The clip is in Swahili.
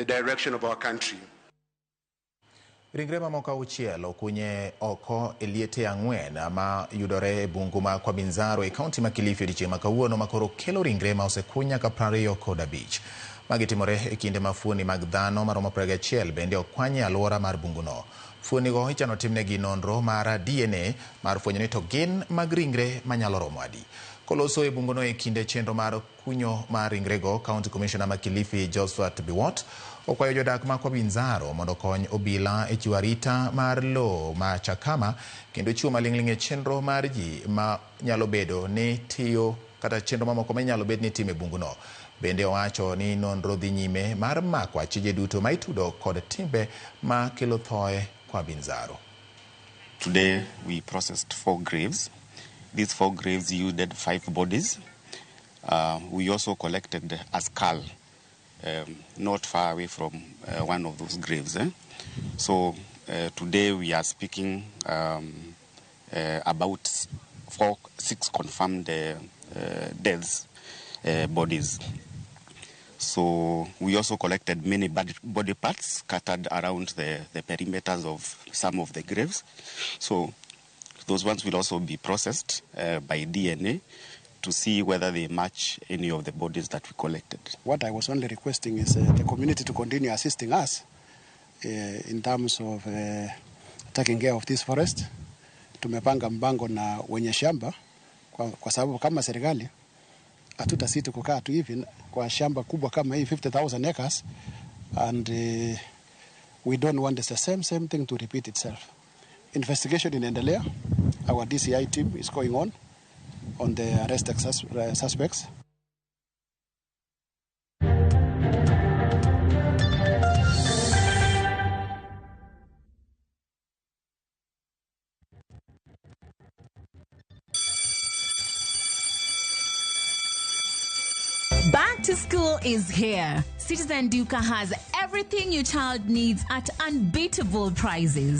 the direction of our country. Ringre moko auchiel okunye oko liete ang'wen ma yudore bungu ma Kwa Binzaro e kaunti ma Kilifi odiechieng' ma kawuono makoro kelo ringre ma osekunya ka 25. Magi timore e kinde ma fuoni mag dhano maromo 21 bende okwanye alwora mar bunguno. Fuonigo ichano timnegi nonro mar DNA mar fwenyo ni to gin mag ringre manyalo romo adi. Koloso e bunguno e kinde chenro mar kunyo mar ringrego, County Commissioner ma Kilifi Josephat Biwott okwayo jodak ma Kwa Binzaro mondo kony obila e chiwo arita mar lo ma chakama kendo chiwo maling'ling' e chenro mar ji ma nyalo bedo ni tiyo kata chenro mamoko ma nyalo bedo ni time bunguno. Bende owacho ni nonro dhi nyime mar mako achije duto ma itudo kod timbe ma kelo thoe Kwa Binzaro. Today we processed 4 graves. These 4 graves yielded 5 bodies. We also collected a skull not far away from one of those graves. So today we are speaking about 6 confirmed deaths, bodies. So we also collected many body parts scattered around the perimeters of some of the graves. So those ones will also be processed by DNA to see whether they match any of the bodies that we collected. What I was only requesting is the community to continue assisting us in terms of taking care of this forest. Tumepanga mpango na wenye shamba kwa sababu kama serikali hatutasiti kukaa tu hivi kwa shamba kubwa kama hii 50,000 acres, and we don't want the same thing to repeat itself. Investigation inaendelea. Our DCI team is going on the arrested suspects. Back to school is here. Citizen Duka has everything your child needs at unbeatable prices.